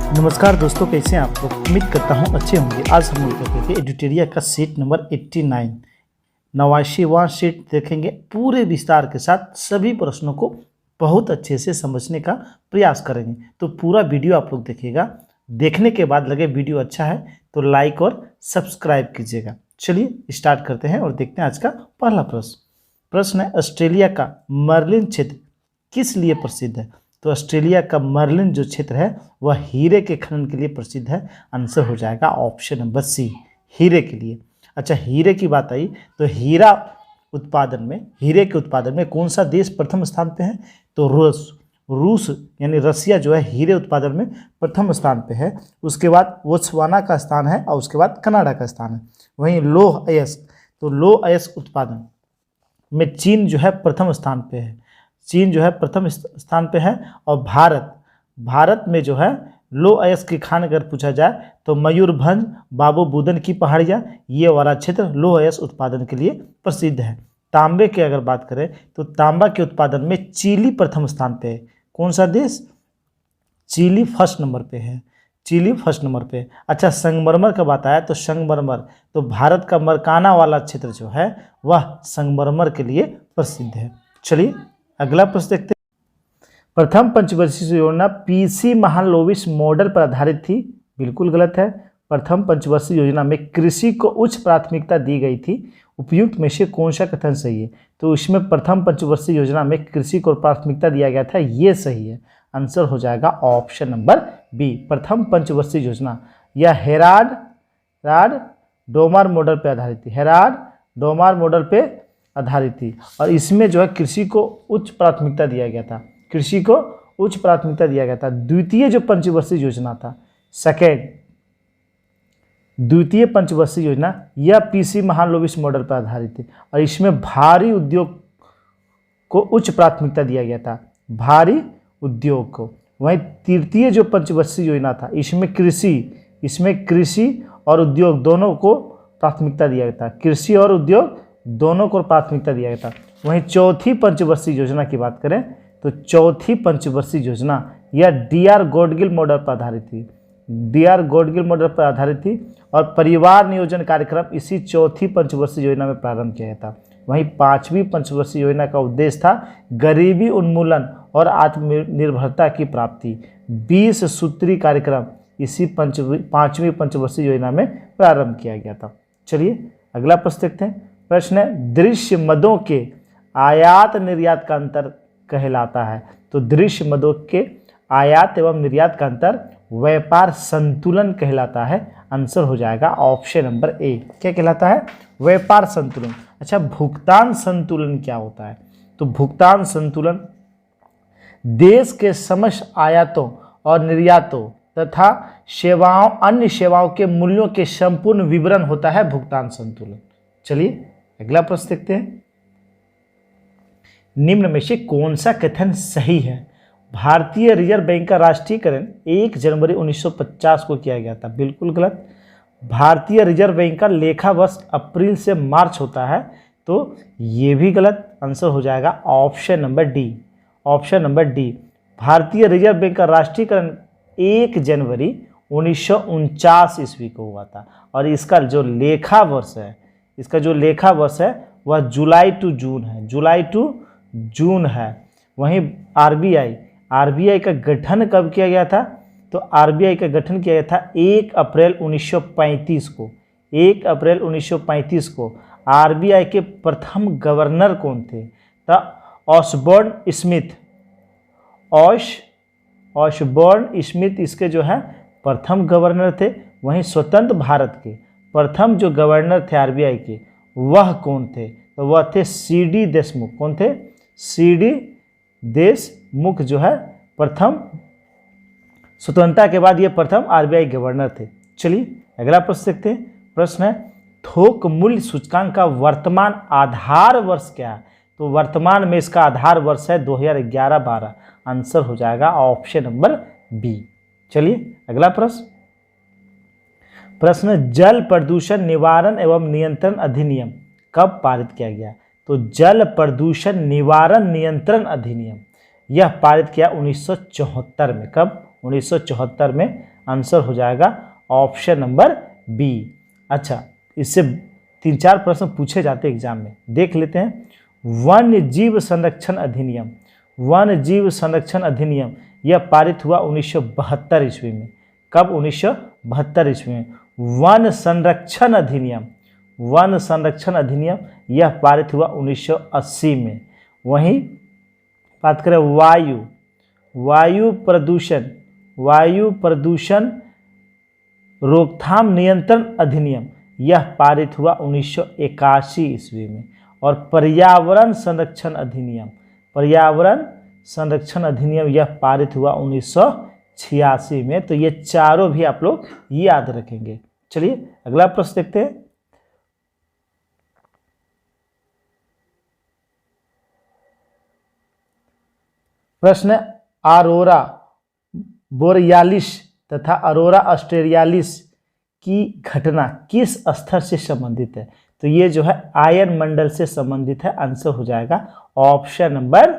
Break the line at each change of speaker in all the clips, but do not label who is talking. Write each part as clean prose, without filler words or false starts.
नमस्कार दोस्तों, कैसे हैं आप लोग। उम्मीद करता हूं अच्छे होंगे। आज हम लोग देखेंगे एडिटोरिया का सीट नंबर 89 89वां सीट देखेंगे। पूरे विस्तार के साथ सभी प्रश्नों को बहुत अच्छे से समझने का प्रयास करेंगे। तो पूरा वीडियो आप लोग देखिएगा। देखने के बाद लगे वीडियो अच्छा है तो लाइक और सब्सक्राइब कीजिएगा। चलिए स्टार्ट करते हैं और देखते हैं आज का पहला प्रश्न है, ऑस्ट्रेलिया का मर्लिन क्षेत्र किस लिए प्रसिद्ध है। तो ऑस्ट्रेलिया का मर्लिन जो क्षेत्र है वह हीरे के खनन के लिए प्रसिद्ध है। आंसर हो जाएगा ऑप्शन नंबर सी, हीरे के लिए। अच्छा, हीरे की बात आई तो हीरे के उत्पादन में कौन सा देश प्रथम स्थान पे है। तो रूस यानी रसिया जो है हीरे उत्पादन में प्रथम स्थान पे है। उसके बाद बोत्सवाना का स्थान है और उसके बाद कनाडा का स्थान है। वहीं लौह अयस्क उत्पादन में चीन जो है प्रथम स्थान पे है। और भारत में जो है लौह अयस्क की खान अगर पूछा जाए तो मयूरभंज, बाबू बुदन की पहाड़ियाँ, ये वाला क्षेत्र लौह अयस्क उत्पादन के लिए प्रसिद्ध है। तांबे की अगर बात करें तो तांबा के उत्पादन में चिली प्रथम स्थान पे है। कौन सा देश? चिली फर्स्ट नंबर पे है। अच्छा, संगमरमर का बात आया तो संगमरमर तो भारत का मरकाना वाला क्षेत्र जो है वह संगमरमर के लिए प्रसिद्ध है। चलिए अगला प्रश्न देखते हैं। प्रथम पंचवर्षीय योजना पीसी महालनोबिस मॉडल पर आधारित थी। बिल्कुल गलत है। प्रथम पंचवर्षीय योजना में कृषि को उच्च प्राथमिकता दी गई थी। उपयुक्त में से कौन सा कथन सही है। तो इसमें प्रथम पंचवर्षीय योजना में कृषि को प्राथमिकता दिया गया था, ये सही है। आंसर हो जाएगा ऑप्शन नंबर बी, प्रथम पंचवर्षीय योजना। यह हेराड डोमार मॉडल पर आधारित थी और इसमें जो है कृषि को उच्च प्राथमिकता दिया गया था। द्वितीय जो पंचवर्षीय योजना था, द्वितीय पंचवर्षीय योजना, यह पीसी महालनोबिस मॉडल पर आधारित थी और इसमें भारी उद्योग को उच्च प्राथमिकता दिया गया था, भारी उद्योग को। वहीं तृतीय जो पंचवर्षीय योजना था, इसमें कृषि और उद्योग दोनों को प्राथमिकता दिया गया था, वहीं चौथी पंचवर्षीय योजना की बात करें तो चौथी पंचवर्षीय योजना यह डी.आर. गॉडगिल मॉडल पर आधारित थी और परिवार नियोजन कार्यक्रम इसी चौथी पंचवर्षीय योजना में प्रारंभ किया गया था। वहीं पांचवी पंचवर्षीय योजना का उद्देश्य था गरीबी उन्मूलन और आत्मनिर्भरता की प्राप्ति। 20 सूत्री कार्यक्रम इसी पांचवी पंचवर्षीय योजना में प्रारंभ किया गया था। चलिए अगला प्रश्न देखते हैं। प्रश्न है, दृश्य मदों के आयात निर्यात का अंतर कहलाता है। तो दृश्य मदों के आयात एवं निर्यात का अंतर व्यापार संतुलन कहलाता है। आंसर हो जाएगा ऑप्शन नंबर ए, क्या कहलाता है? व्यापार संतुलन। अच्छा, भुगतान संतुलन क्या होता है? तो भुगतान संतुलन देश के समस्त आयातों और निर्यातों तथा अन्य सेवाओं के मूल्यों के संपूर्ण विवरण होता है भुगतान संतुलन। चलिए अगला प्रश्न देखते हैं। निम्न में से कौन सा कथन सही है? भारतीय रिजर्व बैंक का राष्ट्रीयकरण 1 जनवरी 1950 को किया गया था। बिल्कुल गलत। भारतीय रिजर्व बैंक का लेखा वर्ष अप्रैल से मार्च होता है, तो ये भी गलत। आंसर हो जाएगा ऑप्शन नंबर डी। भारतीय रिजर्व बैंक का राष्ट्रीयकरण 1 जनवरी 1949 ईस्वी को हुआ था और इसका जो लेखा वर्ष है वह जुलाई टू जून है। वहीं आरबीआई का गठन कब किया गया था? तो आरबीआई का गठन किया गया था 1 अप्रैल 1935 को। आरबीआई के प्रथम गवर्नर कौन थे? तो ऑशबॉर्न स्मिथ इसके जो है प्रथम गवर्नर थे। वहीं स्वतंत्र भारत के प्रथम जो गवर्नर थे आरबीआई के, वह कौन थे? तो वह थे सी.डी. देशमुख। कौन थे? सी.डी. देशमुख जो है प्रथम स्वतंत्रता के बाद ये प्रथम आरबीआई गवर्नर थे। चलिए अगला प्रश्न देखते हैं। प्रश्न है, थोक मूल्य सूचकांक का वर्तमान आधार वर्ष क्या है? तो वर्तमान में इसका आधार वर्ष है 2011-12। आंसर हो जाएगा ऑप्शन नंबर बी। चलिए अगला प्रश्न जल प्रदूषण निवारण एवं नियंत्रण अधिनियम कब पारित किया गया? तो जल प्रदूषण निवारण नियंत्रण अधिनियम यह पारित किया 1974 में। कब? 1974 में। आंसर हो जाएगा ऑप्शन नंबर बी। अच्छा, इससे 3-4 प्रश्न पूछे जाते हैं एग्जाम में, देख लेते हैं। वन्य जीव संरक्षण अधिनियम, वन्य जीव संरक्षण अधिनियम यह पारित हुआ 1972 ईस्वी में। कब? 1972 ईस्वी में। वन संरक्षण अधिनियम, वन संरक्षण अधिनियम यह पारित हुआ 1980 में। वहीं बात करें वायु, वायु प्रदूषण, वायु प्रदूषण रोकथाम नियंत्रण अधिनियम यह पारित हुआ 1981 ईस्वी में। और पर्यावरण संरक्षण अधिनियम, पर्यावरण संरक्षण अधिनियम यह पारित हुआ 1986 में। तो ये चारों भी आप लोग याद रखेंगे। चलिए अगला प्रश्न देखते हैं। प्रश्न, अरोरा बोरियालिस तथा अरोरा ऑस्ट्रेलियालिस की घटना किस स्तर से संबंधित है? तो ये जो है आयन मंडल से संबंधित है। आंसर हो जाएगा ऑप्शन नंबर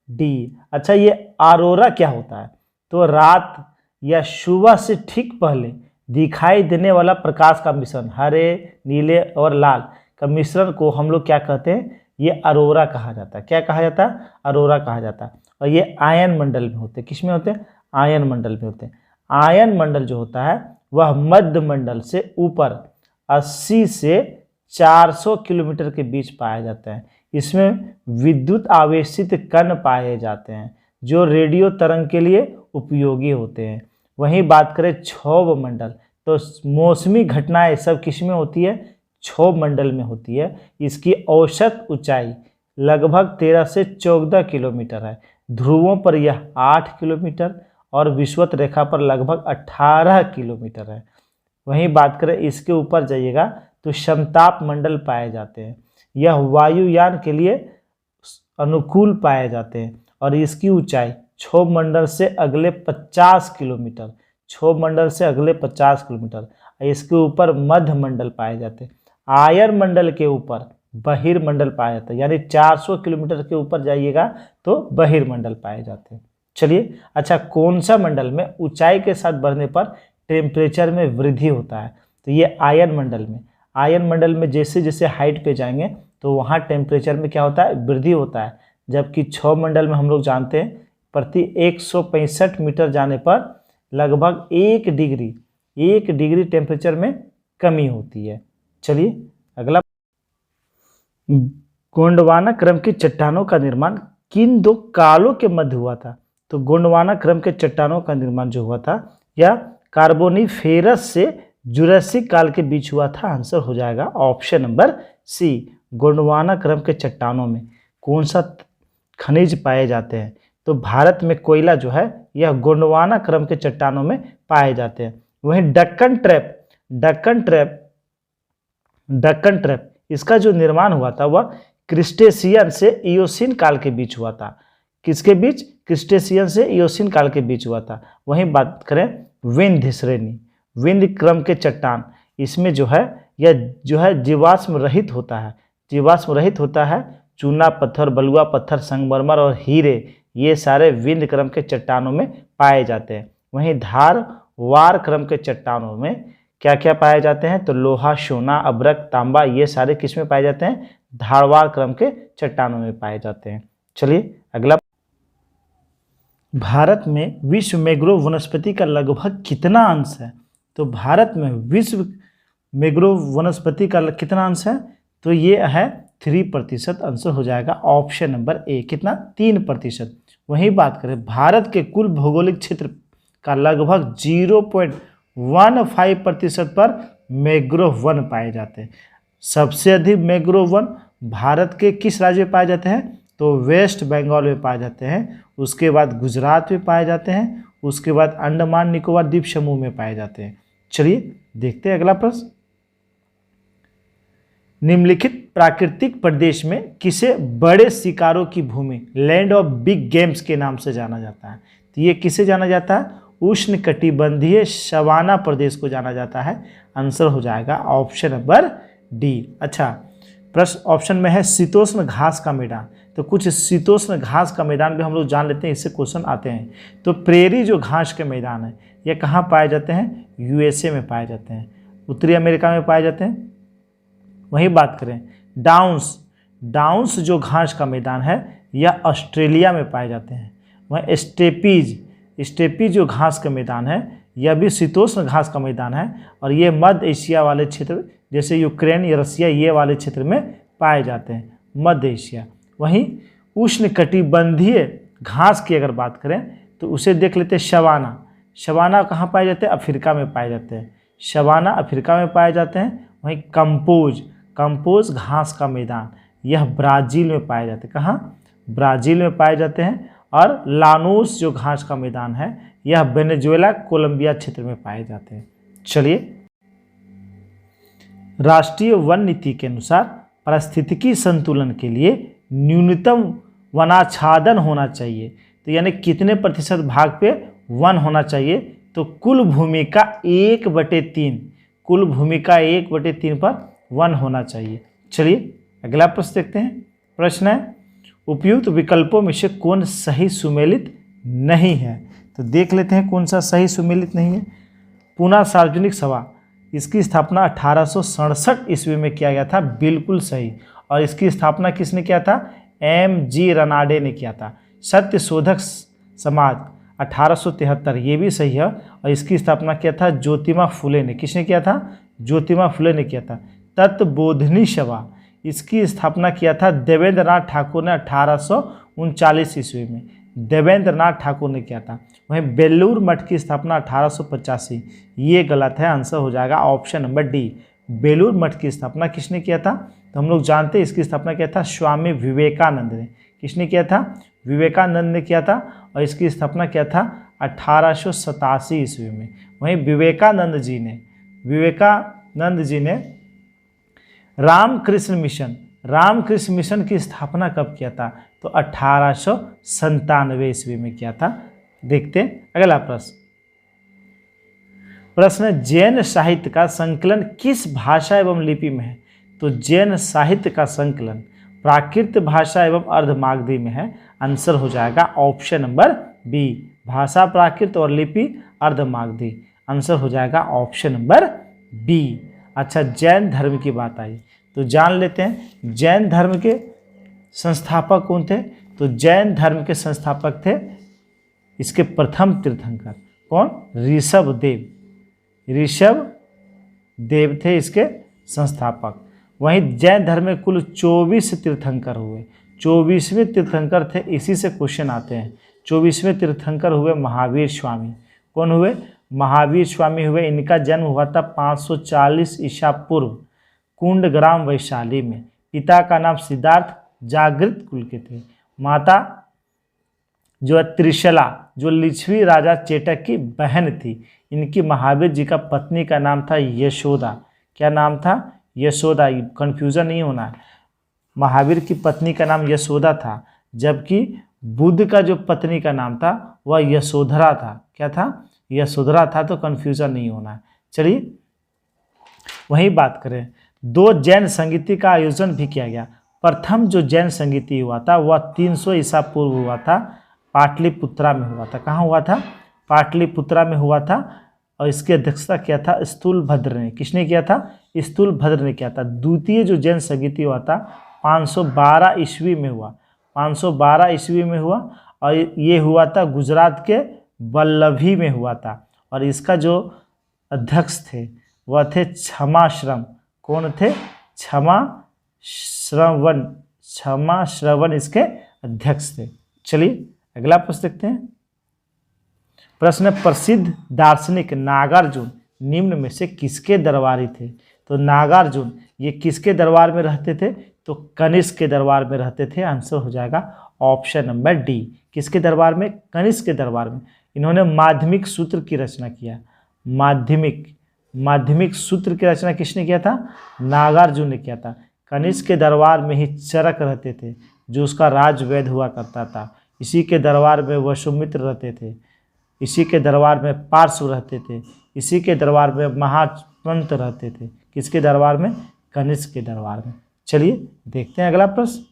डी। अच्छा, ये अरोरा क्या होता है? तो रात या सुबह से ठीक पहले दिखाई देने वाला प्रकाश का मिश्रण, हरे, नीले और लाल का मिश्रण को हम लोग क्या कहते हैं? ये अरोरा कहा जाता है। क्या कहा जाता है? अरोरा कहा जाता है। और ये आयन मंडल में होते हैं। किस में होते हैं? आयन मंडल में होते हैं। आयन मंडल जो होता है वह मध्य मंडल से ऊपर 80 से 400 किलोमीटर के बीच पाया जाता है। इसमें विद्युत आवेशित कण पाए जाते हैं जो रेडियो तरंग के लिए उपयोगी होते हैं। वहीं बात करें क्षोभ मंडल, तो मौसमी घटनाएं सब किस में होती है? क्षोभ मंडल में होती है। इसकी औसत ऊंचाई लगभग 13 से 14 किलोमीटर है। ध्रुवों पर यह 8 किलोमीटर और विषुवत रेखा पर लगभग 18 किलोमीटर है। वहीं बात करें इसके ऊपर जाइएगा तो समताप मंडल पाए जाते हैं। यह वायुयान के लिए अनुकूल पाए जाते हैं और इसकी ऊंचाई क्षोभ मंडल से अगले 50 किलोमीटर, क्षोभ मंडल से अगले 50 किलोमीटर। इसके ऊपर मध्य मंडल पाए जाते हैं। आयन मंडल के ऊपर बहिर्मंडल पाया जाता है, यानी 400 किलोमीटर के ऊपर जाइएगा तो बहिर्मंडल पाए जाते हैं। चलिए, अच्छा, कौन सा मंडल में ऊंचाई के साथ बढ़ने पर टेम्परेचर में वृद्धि होता है? तो ये आयन मंडल में। आयन मंडल में जैसे जैसे हाइट पे जाएंगे तो वहाँ टेम्परेचर में क्या होता है? वृद्धि होता है। जबकि क्षोभ मंडल में हम लोग जानते हैं प्रति 165 मीटर जाने पर लगभग 1 डिग्री टेम्परेचर में कमी होती है। चलिए अगला, गोंडवाना क्रम की चट्टानों का निर्माण किन 2 कालों के मध्य हुआ था? तो गोंडवाना क्रम के चट्टानों का निर्माण जो हुआ था यह कार्बोनिफेरस से जुरासिक काल के बीच हुआ था। आंसर हो जाएगा ऑप्शन नंबर सी। गोंडवाना क्रम के चट्टानों में कौन सा खनिज पाए जाते हैं? तो भारत में कोयला जो है यह गोंडवाना क्रम के चट्टानों में पाए जाते हैं। वहीं डक्कन ट्रैप इसका जो निर्माण हुआ था वह क्रिस्टेशियन से इयोसीन काल के बीच हुआ था। किसके बीच? क्रिस्टेशियन से इयोसीन काल के बीच हुआ था। वहीं बात करें विंध्य श्रेणी, विंध्य क्रम के चट्टान, इसमें जो है यह जो है जीवाश्म रहित होता है। जीवाश्म रहित होता है। चूना पत्थर, बलुआ पत्थर, संगमरमर और हीरे ये सारे विंध्य क्रम के चट्टानों में पाए जाते हैं। वहीं धारवार क्रम के चट्टानों में क्या क्या पाए जाते हैं? तो लोहा, सोना, अभ्रक, तांबा ये सारे किस में पाए जाते हैं? धारवार क्रम के चट्टानों में पाए जाते हैं। चलिए अगला, भारत में विश्व मैंग्रोव वनस्पति का लगभग कितना अंश है? तो भारत में विश्व मैंग्रोव वनस्पति का कितना अंश है? तो ये है 3%। आंसर हो जाएगा ऑप्शन नंबर ए। कितना? 3%। वहीं बात करें भारत के कुल भौगोलिक क्षेत्र का लगभग 0.15% पर मैंग्रोव वन पाए जाते हैं। सबसे अधिक मैंग्रोव वन भारत के किस राज्य में पाए जाते हैं? तो वेस्ट बंगाल में पाए जाते हैं। उसके बाद गुजरात में पाए जाते हैं। उसके बाद अंडमान निकोबार द्वीप समूह में पाए जाते हैं। चलिए देखते हैं अगला प्रश्न। निम्नलिखित प्राकृतिक प्रदेश में किसे बड़े शिकारों की भूमि, लैंड ऑफ बिग गेम्स के नाम से जाना जाता है? तो ये किसे जाना जाता है? उष्णकटिबंधीय सवाना प्रदेश को जाना जाता है। आंसर हो जाएगा ऑप्शन नंबर डी। अच्छा, प्रश्न ऑप्शन में है शीतोष्ण घास का मैदान। तो कुछ शीतोष्ण घास का मैदान भी हम लोग जान लेते हैं, इससे क्वेश्चन आते हैं। तो प्रेरी जो घास के मैदान है ये कहाँ पाए जाते हैं? यूएसए में पाए जाते हैं, उत्तरी अमेरिका में पाए जाते हैं। वही बात करें डाउन्स जो घास का मैदान है यह ऑस्ट्रेलिया में पाए जाते हैं। वहीं स्टेपीज जो घास का मैदान है यह भी शीतोष्ण घास का मैदान है और ये मध्य एशिया वाले क्षेत्र जैसे यूक्रेन या रसिया ये वाले क्षेत्र में पाए जाते हैं, मध्य एशिया। वहीं उष्णकटिबंधीय घास की अगर बात करें तो उसे देख लेते हैं शवाना कहाँ पाए जाते हैं? अफ्रीका में पाए जाते हैं, शवाना अफ्रीका में पाए जाते हैं। वहीं कंपोज घास का मैदान यह ब्राज़ील में पाए जाते हैं, कहाँ? ब्राज़ील में पाए जाते हैं। और लानोस जो घास का मैदान है यह वेनेजुएला कोलंबिया क्षेत्र में पाए जाते हैं। चलिए, राष्ट्रीय वन नीति के अनुसार पारिस्थितिकी संतुलन के लिए न्यूनतम वनाच्छादन होना चाहिए। तो यानी कितने प्रतिशत भाग पे वन होना चाहिए? तो कुल भूमि का 1/3, कुल भूमि का 1/3 पर वन होना चाहिए। चलिए अगला प्रश्न देखते हैं। प्रश्न है उपयुक्त विकल्पों में से कौन सही सुमेलित नहीं है? तो देख लेते हैं कौन सा सही सुमेलित नहीं है। पूना सार्वजनिक सभा, इसकी स्थापना 1867 ईस्वी में किया गया था, बिल्कुल सही। और इसकी स्थापना किसने किया था? MG रनाडे ने किया था। सत्य शोधक समाज 1873, ये भी सही है। और इसकी स्थापना किया था ज्योतिबा फुले ने। किसने किया था? ज्योतिबा फुले ने किया था। तत्वबोधिनी सभा, इसकी स्थापना किया था देवेंद्र नाथ ठाकुर ने 1839 ईस्वी में, देवेंद्र नाथ ठाकुर ने किया था। वहीं बेलूर मठ की स्थापना 1885, ये गलत है, आंसर हो जाएगा option number D. Belur Math की स्थापना किसने किया था? तो हम लोग जानते हैं इसकी स्थापना किया था स्वामी विवेकानंद ने। किसने किया था? विवेकानंद ने किया था। और इसकी स्थापना किया था 1887 ईस्वी में। वहीं विवेकानंद जी ने रामकृष्ण मिशन की स्थापना कब किया था? तो 1897 ईस्वी में किया था। देखते हैं अगला प्रश्न जैन साहित्य का संकलन किस भाषा एवं लिपि में है? तो जैन साहित्य का संकलन प्राकृत भाषा एवं अर्धमागधी में है, आंसर हो जाएगा ऑप्शन नंबर बी, भाषा प्राकृत और लिपि अर्धमागधी, आंसर हो जाएगा ऑप्शन नंबर बी। अच्छा, जैन धर्म की बात आई तो जान लेते हैं जैन धर्म के संस्थापक कौन थे? तो जैन धर्म के संस्थापक थे इसके प्रथम तीर्थंकर कौन? ऋषभ देव थे इसके संस्थापक। वहीं जैन धर्म में कुल 24 तीर्थंकर हुए, 24वें तीर्थंकर थे, इसी से क्वेश्चन आते हैं। 24वें तीर्थंकर हुए महावीर स्वामी। कौन हुए? महावीर स्वामी हुए। इनका जन्म हुआ था 540 ईसा पूर्व कुंडग्राम वैशाली में। पिता का नाम सिद्धार्थ जागृत कुल के थे। माता जो है त्रिशला, जो लिच्छवी राजा चेटक की बहन थी। इनकी महावीर जी का पत्नी का नाम था यशोदा। क्या नाम था? यशोदा। कंफ्यूजन नहीं होना है, महावीर की पत्नी का नाम यशोदा था, जबकि बुद्ध का जो पत्नी का नाम था वह यशोधरा था। क्या था? यशोधरा था, तो कंफ्यूजन नहीं होना है। चलिए वही बात करें, 2 जैन संगीति का आयोजन भी किया गया। प्रथम जो जैन संगीति हुआ था वह 300 ईसा पूर्व हुआ था, पाटलिपुत्रा में हुआ था। कहाँ हुआ था? पाटलिपुत्रा में हुआ था। और इसकी अध्यक्षता किया था स्थूलभद्र ने। किसने किया था? स्थूलभद्र ने किया था। द्वितीय जो जैन संगीति हुआ था 512 ईस्वी में हुआ, 512 ईस्वी में हुआ। और ये हुआ था गुजरात के वल्लभी में हुआ था। और इसका जो अध्यक्ष थे वह थे क्षमाश्रम। कौन थे? क्षमाश्रवण इसके अध्यक्ष थे। चलिए अगला प्रश्न देखते हैं। प्रश्न प्रसिद्ध दार्शनिक नागार्जुन निम्न में से किसके दरबारी थे? तो नागार्जुन ये किसके दरबार में रहते थे? तो कनिष्क के दरबार में रहते थे, आंसर हो जाएगा ऑप्शन नंबर डी। किसके दरबार में? कनिष्क के दरबार में। इन्होंने माध्यमिक सूत्र की रचना किया। माध्यमिक सूत्र की रचना किसने किया था? नागार्जुन ने किया था। कनिष्क के दरबार में ही चरक रहते थे, जो उसका राजवैद्य हुआ करता था। इसी के दरबार में वसुमित्र रहते थे, इसी के दरबार में पार्श्व रहते थे, इसी के दरबार में महापंत रहते थे। किसके दरबार में? कनिष्क के दरबार में। चलिए देखते हैं अगला प्रश्न।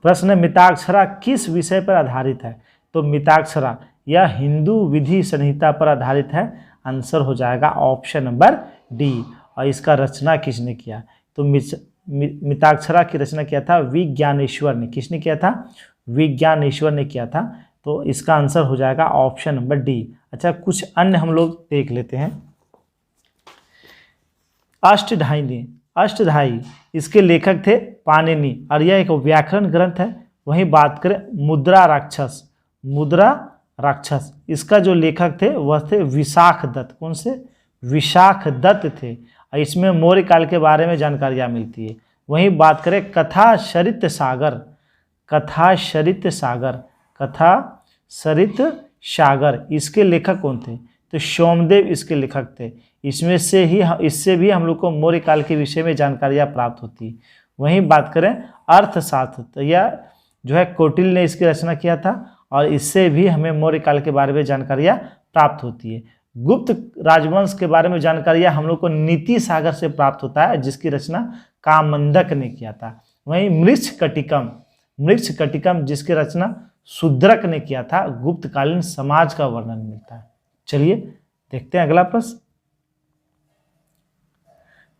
प्रश्न है मिताक्षरा किस विषय पर आधारित है? तो मिताक्षरा यह हिंदू विधि संहिता पर आधारित है। आंसर हो जाएगा ऑप्शन नंबर डी। और इसका रचना किसने किया? तो मिताक्षरा की रचना किया था विज्ञानेश्वर ने। किसने किया था? विज्ञानेश्वर ने किया था। तो इसका आंसर हो जाएगा ऑप्शन नंबर डी। अच्छा, कुछ अन्य हम लोग देख लेते हैं। अष्टधाई इसके लेखक थे पाणिनि और यह एक व्याकरण ग्रंथ है। वहीं बात करें मुद्रा राक्षस इसका जो लेखक थे वह थे विशाख दत्त। कौन से? विशाख दत्त थे। इसमें मौर्य काल के बारे में जानकारियाँ मिलती है। वहीं बात करें कथा सरित सागर इसके लेखक कौन थे? तो सोमदेव इसके लेखक थे। इससे भी हम लोग को मौर्य काल के विषय में जानकारियाँ प्राप्त होती है। वहीं बात करें अर्थशास्त्र, तो यह जो है कौटिल्य ने इसकी रचना किया था और इससे भी हमें मौर्य काल के बारे में जानकारियाँ प्राप्त होती है। गुप्त राजवंश के बारे में जानकारियाँ हम लोग को नीति सागर से प्राप्त होता है, जिसकी रचना कामंदक ने किया था। वहीं मृक्ष कटिकम जिसकी रचना शूद्रक ने किया था। गुप्तकालीन समाज का वर्णन मिलता है। चलिए देखते हैं अगला प्रश्न।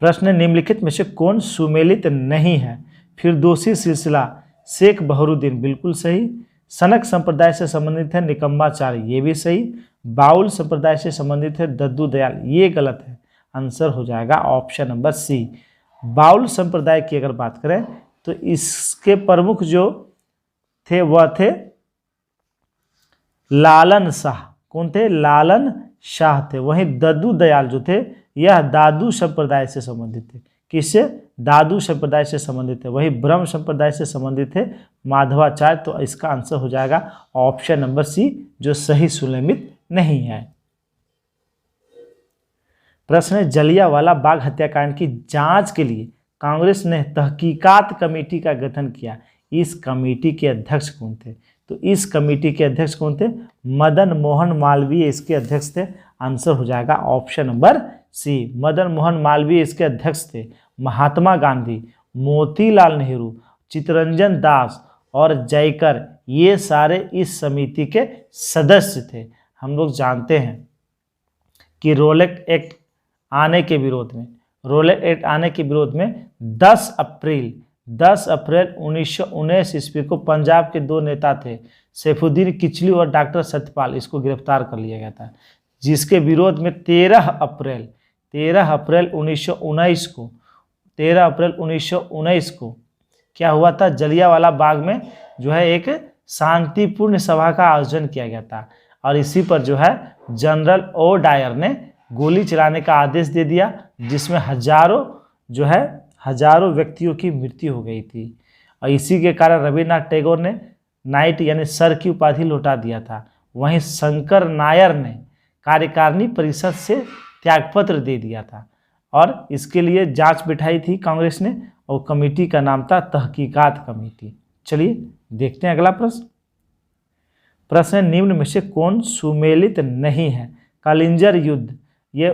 प्रश्न निम्नलिखित में से कौन सुमेलित नहीं है? फिरदौसी सिलसिला शेख बहरुद्दीन, बिल्कुल सही। सनक संप्रदाय से संबंधित है निकम्बाचार्य, ये भी सही। बाउल संप्रदाय से संबंधित है दद्दू दयाल, ये गलत है। आंसर हो जाएगा ऑप्शन नंबर सी। बाउल संप्रदाय की अगर बात करें तो इसके प्रमुख जो थे वह थे लालन शाह। कौन थे? लालन शाह थे। वहीं दद्दू दयाल जो थे यह दादू संप्रदाय से संबंधित थे। किससे? दादू संप्रदाय से संबंधित थे। वही ब्रह्म संप्रदाय से संबंधित थे माधवाचार्य। तो इसका आंसर हो जाएगा ऑप्शन नंबर सी, जो सही सुमेलित नहीं है। प्रश्न है जलियांवाला बाग हत्याकांड की जांच के लिए कांग्रेस ने तहकीकात कमेटी का गठन किया। इस कमेटी के अध्यक्ष कौन थे? तो इस कमेटी के अध्यक्ष कौन थे? मदन मोहन मालवीय इसके अध्यक्ष थे। आंसर हो जाएगा option number C, Madan Mohan Malviya इसके अध्यक्ष थे। महात्मा गांधी, मोतीलाल नेहरू, चित्तरंजन दास और जयकर, ये सारे इस समिति के सदस्य थे। हम लोग जानते हैं कि रोलेट एक्ट आने के विरोध में 10 अप्रैल 1919 ईस्वी को पंजाब के दो नेता थे सैफुद्दीन किचलू और डॉक्टर सत्यपाल, इसको गिरफ्तार कर लिया गया था। जिसके विरोध में 13 अप्रैल 1919 को क्या हुआ था? जलियांवाला बाग में जो है एक शांतिपूर्ण सभा का आयोजन किया गया था और इसी पर जो है जनरल ओ डायर ने गोली चलाने का आदेश दे दिया, जिसमें हजारों व्यक्तियों की मृत्यु हो गई थी। और इसी के कारण रविन्द्रनाथ टैगोर ने नाइट यानी सर की उपाधि लौटा दिया था। वहीं शंकर नायर ने कार्यकारिणी परिषद से त्यागपत्र दे दिया था और इसके लिए जांच बिठाई थी कांग्रेस ने, और कमेटी का नाम था तहकीकात कमेटी। चलिए देखते हैं अगला प्रश्न। प्रश्न निम्न में से कौन सुमेलित नहीं है? कालिंजर युद्ध ये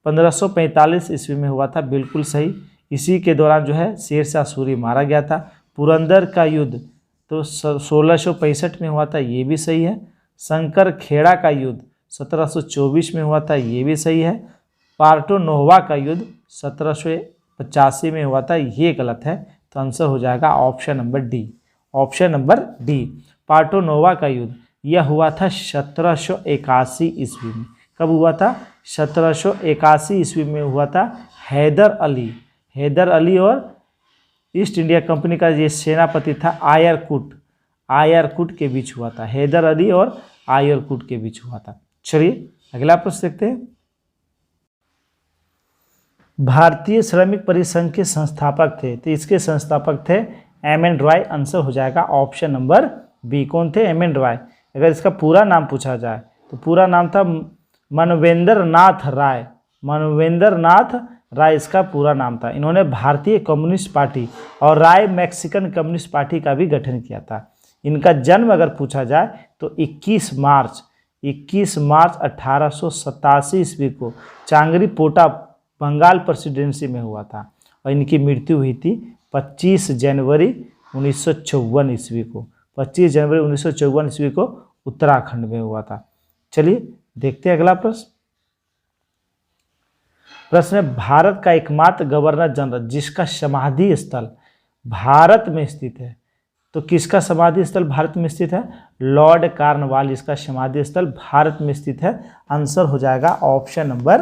1545 ईस्वी में हुआ था, बिल्कुल सही। इसी के दौरान जो है शेरशाह सूरी मारा गया था। पुरंदर का युद्ध तो 1665 में हुआ था, ये भी सही है। शंकर खेड़ा का युद्ध 1724 में हुआ था, ये भी सही है। पार्टो नोवा का युद्ध 1785 में हुआ था, ये गलत है। तो आंसर हो जाएगा ऑप्शन नंबर डी। पार्टो नोवा का युद्ध यह हुआ था 1781 ईस्वी में। कब हुआ था? 1781 ईस्वी में हुआ था। हैदर अली और ईस्ट इंडिया कंपनी का ये सेनापति था आयरकुट के बीच हुआ था। हैदर अली और आयरकुट के बीच हुआ था। चलिए अगला प्रश्न देखते हैं। भारतीय श्रमिक परिसंघ के संस्थापक थे, तो इसके संस्थापक थे एम.एन. रॉय। आंसर हो जाएगा ऑप्शन नंबर बी। कौन थे? एम.एन. रॉय। अगर इसका पूरा नाम पूछा जाए तो पूरा नाम था मनवेंद्र नाथ राय इसका पूरा नाम था। इन्होंने भारतीय कम्युनिस्ट पार्टी और राय मैक्सिकन कम्युनिस्ट पार्टी का भी गठन किया था। इनका जन्म अगर पूछा जाए तो 21 मार्च 1887 ईस्वी को चांगरी पोटा बंगाल प्रेसिडेंसी में हुआ था और इनकी मृत्यु हुई थी 25 जनवरी 1954 ईस्वी को। 25 जनवरी 1954 ईस्वी को उत्तराखंड में हुआ था। चलिए देखते हैं अगला प्रश्न। प्रश्न है, भारत का एकमात्र गवर्नर जनरल जिसका समाधि स्थल भारत में स्थित है, तो किसका समाधि स्थल भारत में स्थित है? लॉर्ड कार्नवालिस इसका समाधि स्थल भारत में स्थित है। आंसर हो जाएगा ऑप्शन नंबर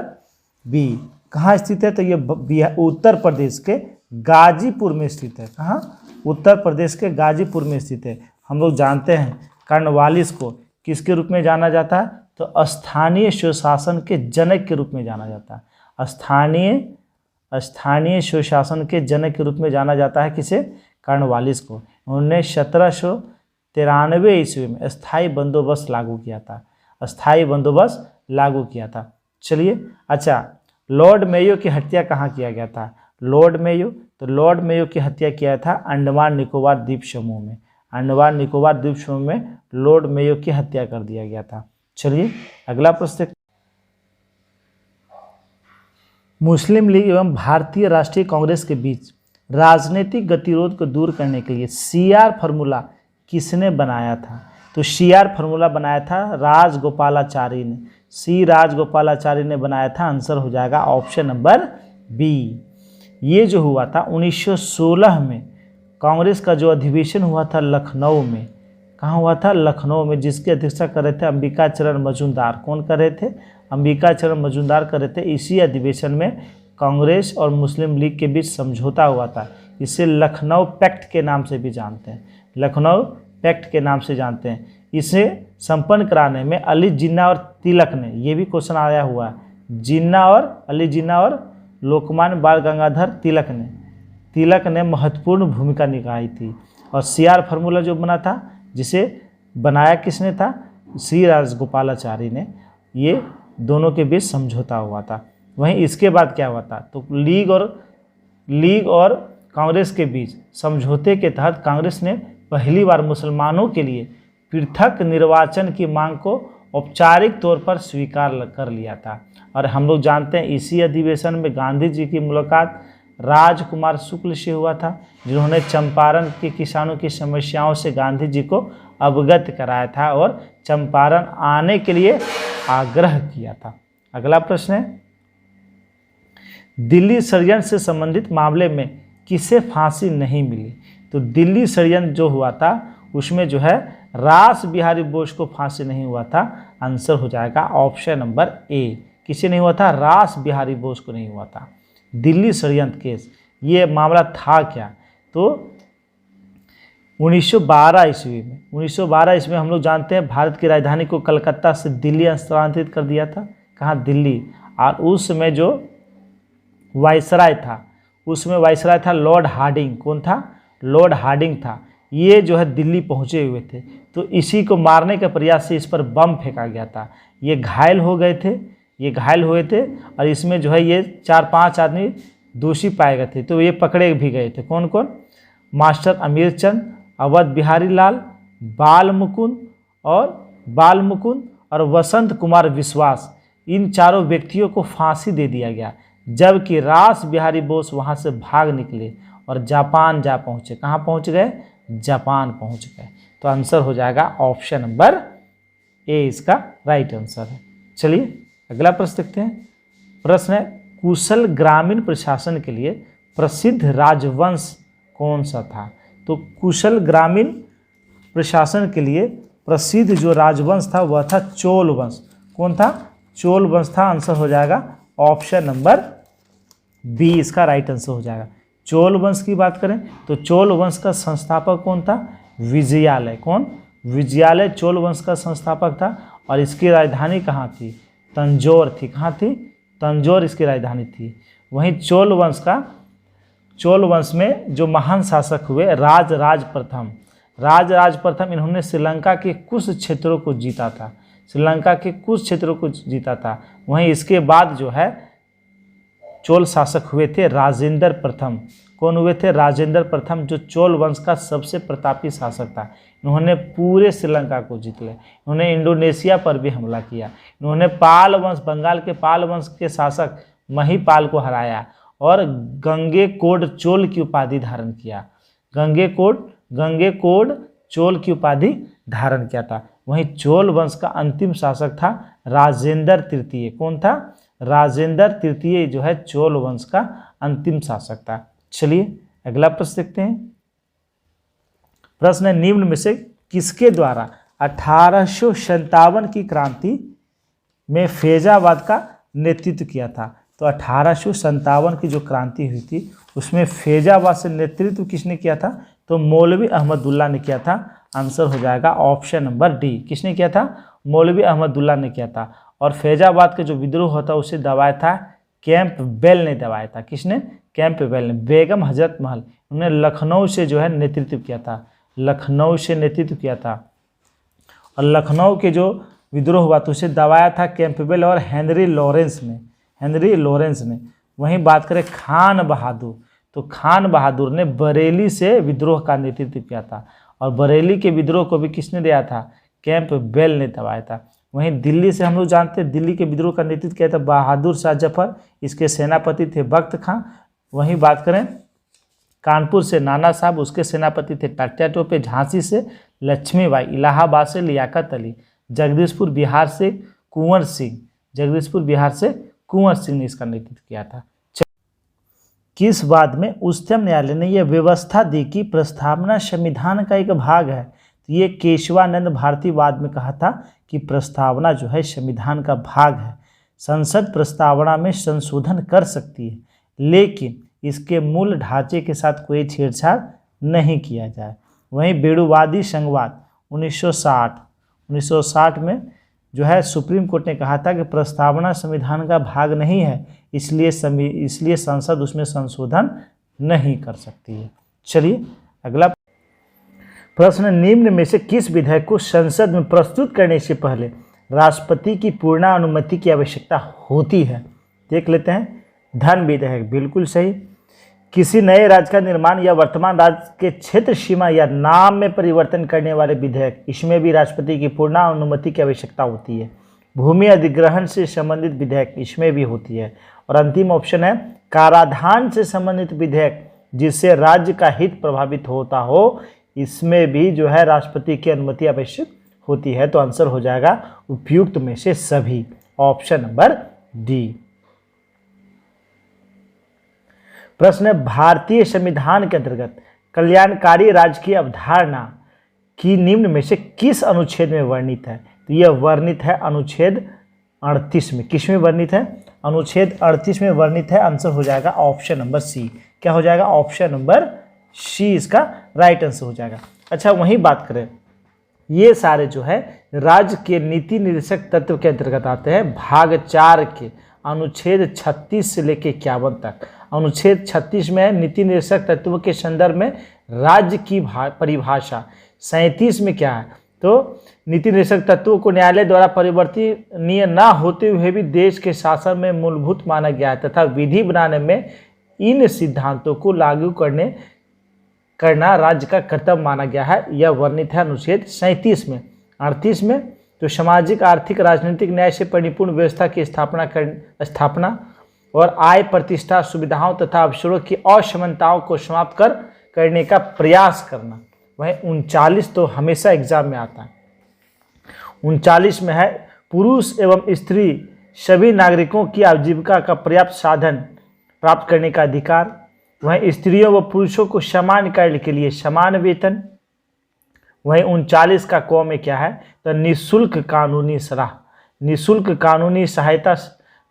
बी। कहाँ स्थित है? तो ये उत्तर प्रदेश के गाजीपुर में स्थित है। कहाँ? उत्तर प्रदेश के गाजीपुर में स्थित है। हम लोग जानते हैं कार्नवालिस को किसके रूप में जाना जाता है? तो स्थानीय स्वशासन के जनक के रूप में जाना जाता है। स्थानीय स्वशासन के जनक के रूप में जाना जाता है किसे? कार्नवालिस को। उन्होंने 1793 ईस्वी में स्थायी बंदोबस्त लागू किया था। स्थायी बंदोबस्त लागू किया था। चलिए, अच्छा, लॉर्ड मेयो की हत्या कहाँ किया गया था? लॉर्ड मेयो, तो लॉर्ड मेयो की हत्या किया था अंडमान निकोबार द्वीप समूह में। अंडमान निकोबार द्वीप समूह में लॉर्ड मेयो की हत्या कर दिया गया था। चलिए अगला प्रश्न। मुस्लिम लीग एवं भारतीय राष्ट्रीय कांग्रेस के बीच राजनीतिक गतिरोध को दूर करने के लिए CR फार्मूला किसने बनाया था? तो CR फार्मूला बनाया था राजगोपालाचारी ने। राजगोपालाचारी ने बनाया था। आंसर हो जाएगा ऑप्शन नंबर बी। ये जो हुआ था 1916 में कांग्रेस का जो अधिवेशन हुआ था लखनऊ में। कहाँ हुआ था? लखनऊ में, जिसकी अध्यक्षता कर रहे थे अंबिका चरण मजूमदार। कौन कर रहे थे? अंबिका चरण मजूमदार कर रहे थे। इसी अधिवेशन में कांग्रेस और मुस्लिम लीग के बीच समझौता हुआ था। इसे लखनऊ पैक्ट के नाम से भी जानते हैं। लखनऊ पैक्ट के नाम से जानते हैं। इसे संपन्न कराने में अली जिन्ना और तिलक ने, ये भी क्वेश्चन आया हुआ है, अली जिन्ना और लोकमान्य बाल गंगाधर तिलक ने महत्वपूर्ण भूमिका निभाई थी। और CR फार्मूला जो बना था, जिसे बनाया किसने था? राजगोपालाचारी ने। ये दोनों के बीच समझौता हुआ था। वहीं इसके बाद क्या हुआ था? तो लीग और कांग्रेस के बीच समझौते के तहत कांग्रेस ने पहली बार मुसलमानों के लिए पृथक निर्वाचन की मांग को औपचारिक तौर पर स्वीकार कर लिया था। और हम लोग जानते हैं इसी अधिवेशन में गांधी जी की मुलाकात राजकुमार शुक्ल से हुआ था, जिन्होंने चंपारण के किसानों की समस्याओं से गांधी जी को अवगत कराया था और चंपारण आने के लिए आग्रह किया था। अगला प्रश्न है, दिल्ली षड्यंत्र से संबंधित मामले में किसे फांसी नहीं मिली? तो दिल्ली षड्यंत्र जो हुआ था उसमें जो है रास बिहारी बोस को फांसी नहीं हुआ था। आंसर हो जाएगा ऑप्शन नंबर ए। किसे नहीं हुआ था? रास बिहारी बोस को नहीं हुआ था। दिल्ली षड्यंत्र केस, ये मामला था क्या? तो 1912 ईस्वी में हम लोग जानते हैं भारत की राजधानी को कलकत्ता से दिल्ली स्थानांतरित कर दिया था। कहाँ? दिल्ली। और उस समय जो वायसराय था, उसमें वायसराय था लॉर्ड हार्डिंग। कौन था? लॉर्ड हार्डिंग था। ये जो है दिल्ली पहुँचे हुए थे, तो इसी को मारने के प्रयास से इस पर बम फेंका गया था। ये घायल हुए थे और इसमें जो है ये 4-5 आदमी दोषी पाए गए थे, तो ये पकड़े भी गए थे। कौन कौन? मास्टर अमीरचंद, अवध बिहारी लाल, बाल मुकुंद और वसंत कुमार विश्वास, इन चारों व्यक्तियों को फांसी दे दिया गया, जबकि रास बिहारी बोस वहां से भाग निकले और जापान जा पहुँचे। कहाँ पहुँच गए? जापान पहुँच गए। तो आंसर हो जाएगा ऑप्शन नंबर ए, इसका राइट आंसर है। चलिए अगला प्रश्न देखते हैं। प्रश्न है, कुशल ग्रामीण प्रशासन के लिए प्रसिद्ध राजवंश कौन सा था? तो कुशल ग्रामीण प्रशासन के लिए प्रसिद्ध जो राजवंश था वह था चोल वंश। कौन था? चोल वंश था। आंसर हो जाएगा ऑप्शन नंबर बी, इसका राइट आंसर हो जाएगा। चोल वंश की बात करें तो चोल वंश का संस्थापक कौन था? विजयालय। कौन? विजयालय चोल वंश का संस्थापक था। और इसकी राजधानी कहाँ थी? तंजौर थी। कहाँ थी? तंजौर इसकी राजधानी थी। वहीं चोल वंश में जो महान शासक हुए राजराज प्रथम, इन्होंने श्रीलंका के कुछ क्षेत्रों को जीता था। वहीं इसके बाद जो है चोल शासक हुए थे राजेंद्र प्रथम। कौन हुए थे? राजेंद्र प्रथम, जो चोल वंश का सबसे प्रतापी शासक था। इन्होंने पूरे श्रीलंका को जीत लिया। इन्होंने इंडोनेशिया पर भी हमला किया। इन्होंने पाल वंश, बंगाल के पाल वंश के शासक महिपाल को हराया और गंगेकोंड चोल की उपाधि धारण किया। गंगेकोंड चोल की उपाधि धारण किया था। वहीं चोल वंश का अंतिम शासक था राजेंद्र तृतीय। कौन था? राजेंद्र तृतीय जो है चोल वंश का अंतिम शासक था। चलिए अगला प्रश्न देखते हैं। प्रश्न है, निम्न में से किसके द्वारा 1857 की क्रांति में फैजाबाद का नेतृत्व किया था? तो 1857 की जो क्रांति हुई थी उसमें फैजाबाद से नेतृत्व किसने किया था? तो मौलवी अहमदुल्ला ने किया था। आंसर हो जाएगा ऑप्शन नंबर डी। किसने किया था? मौलवी अहमदुल्ला ने किया था। और फैजाबाद का जो विद्रोह था उसे दबाया था कैंपबेल ने दबाया था। किसने? कैंपबेल ने। बेगम हजरत महल उन्होंने लखनऊ से जो है नेतृत्व किया था, लखनऊ से नेतृत्व किया था। और लखनऊ के जो विद्रोह हुआ तो उसे दबाया था कैंपबेल और हेनरी लॉरेंस ने। वहीं बात करें खान बहादुर, तो खान बहादुर ने बरेली से विद्रोह का नेतृत्व किया था और बरेली के विद्रोह को भी किसने दिया था? कैंपबेल ने दबाया था। वहीं दिल्ली से हम लोग जानते हैं दिल्ली के विद्रोह का नेतृत्व किया था बहादुर शाह जफर, इसके सेनापति थे बख्त खां। वहीं बात करें कानपुर से नाना साहब, उसके सेनापति थे तात्या टोपे। झांसी से लक्ष्मीबाई, इलाहाबाद से लियाकत अली, जगदीशपुर बिहार से कुंवर सिंह ने इसका नेतृत्व किया था। किस बात में उच्चतम न्यायालय ने यह व्यवस्था दी कि प्रस्तावना संविधान का एक भाग है? तो ये केशवानंद भारती वाद में कहा था कि प्रस्तावना जो है संविधान का भाग है। संसद प्रस्तावना में संशोधन कर सकती है लेकिन इसके मूल ढांचे के साथ कोई छेड़छाड़ नहीं किया जाए। वहीं बेड़ुवादी संघवाद 1960 में जो है सुप्रीम कोर्ट ने कहा था कि प्रस्तावना संविधान का भाग नहीं है, इसलिए संसद उसमें संशोधन नहीं कर सकती है। चलिए अगला प्रश्न, निम्न में से किस विधेयक को संसद में प्रस्तुत करने से पहले राष्ट्रपति की पूर्ण अनुमति की आवश्यकता होती है? देख लेते हैं। धन विधेयक, बिल्कुल सही। किसी नए राज्य का निर्माण या वर्तमान राज्य के क्षेत्र सीमा या नाम में परिवर्तन करने वाले विधेयक, इसमें भी राष्ट्रपति की पूर्ण अनुमति की आवश्यकता होती है। भूमि अधिग्रहण से संबंधित विधेयक, इसमें भी होती है। और अंतिम ऑप्शन है कराधान से संबंधित विधेयक जिससे राज्य का हित प्रभावित होता हो, इसमें भी जो है राष्ट्रपति की अनुमति आवश्यक होती है। तो आंसर हो जाएगा उपयुक्त में से सभी, ऑप्शन नंबर डी। प्रश्न, भारतीय संविधान के अंतर्गत कल्याणकारी राज्य की अवधारणा की निम्न में से किस अनुच्छेद में वर्णित है? तो यह वर्णित है अनुच्छेद 38 में। किस में वर्णित है? अनुच्छेद 38 में वर्णित है। आंसर हो जाएगा ऑप्शन नंबर सी। क्या हो जाएगा? ऑप्शन नंबर सी इसका राइट आंसर हो जाएगा। अच्छा, वहीं बात करें, ये सारे जो है राज्य के नीति निर्देशक तत्व के अंतर्गत आते हैं। भाग 4 के अनुच्छेद 36 से लेकर 51 तक। अनुच्छेद 36 में है नीति निर्देशक तत्वों के संदर्भ में राज्य की परिभाषा। 37 में क्या है? तो नीति निर्देशक तत्वों को न्यायालय द्वारा परिवर्तनीय न होते हुए भी देश के शासन में मूलभूत माना गया है तथा विधि बनाने में इन सिद्धांतों को लागू करना राज्य का कर्तव्य माना गया है। यह वर्णित है अनुच्छेद 37 में। 38 में तो सामाजिक, आर्थिक, राजनीतिक न्याय से परिपूर्ण व्यवस्था की स्थापना और आय, प्रतिष्ठा, सुविधाओं तथा अवसरों की असमानताओं को समाप्त करने का प्रयास करना। वह 39 तो हमेशा एग्जाम में आता है। 39 में है पुरुष एवं स्त्री सभी नागरिकों की आजीविका का पर्याप्त साधन प्राप्त करने का अधिकार। वहीं स्त्रियों व पुरुषों को समान कार्य के लिए समान वेतन। वहीं 39 का क में क्या है? तो निःशुल्क कानूनी सलाह, निःशुल्क कानूनी सहायता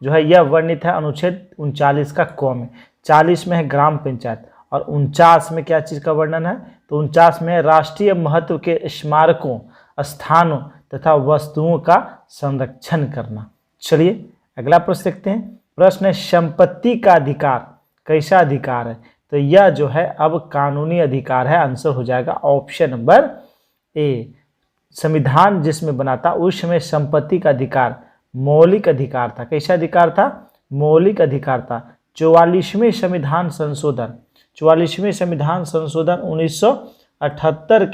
जो है यह वर्णित है अनुच्छेद 39 का क में। 40 में है ग्राम पंचायत और 49 में क्या चीज़ का वर्णन है? तो 49 में राष्ट्रीय महत्व के स्मारकों, स्थानों तथा वस्तुओं का संरक्षण करना। चलिए अगला प्रश्न देखते हैं। प्रश्न है संपत्ति का अधिकार कैसा अधिकार है? तो यह जो है अब कानूनी अधिकार है। आंसर हो जाएगा ऑप्शन नंबर ए। संविधान जिसमें बना था उस समय संपत्ति का अधिकार मौलिक अधिकार था। कैसा अधिकार था? मौलिक अधिकार था। 44वें संविधान संशोधन 1978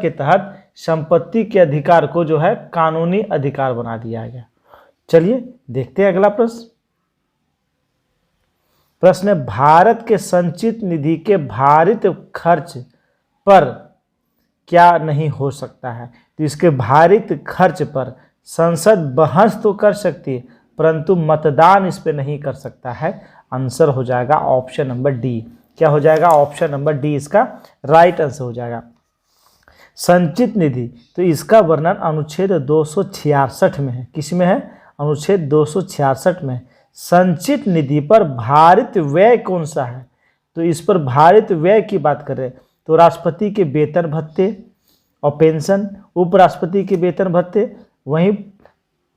के तहत संपत्ति के अधिकार को जो है कानूनी अधिकार बना दिया गया। चलिए देखते हैं अगला प्रश्न। प्रश्न है, भारत के संचित निधि के भारित खर्च पर क्या नहीं हो सकता है? तो इसके भारित खर्च पर संसद बहस तो कर सकती है परंतु मतदान इस पे नहीं कर सकता है। आंसर हो जाएगा ऑप्शन नंबर डी। क्या हो जाएगा? ऑप्शन नंबर डी इसका राइट आंसर हो जाएगा। संचित निधि, तो इसका वर्णन अनुच्छेद 266 में है। किस में है? अनुच्छेद 266 में। संचित निधि पर भारित व्यय कौन सा है? तो इस पर भारित व्यय की बात करें तो राष्ट्रपति के वेतन भत्ते और पेंशन, उपराष्ट्रपति के वेतन भत्ते, वहीं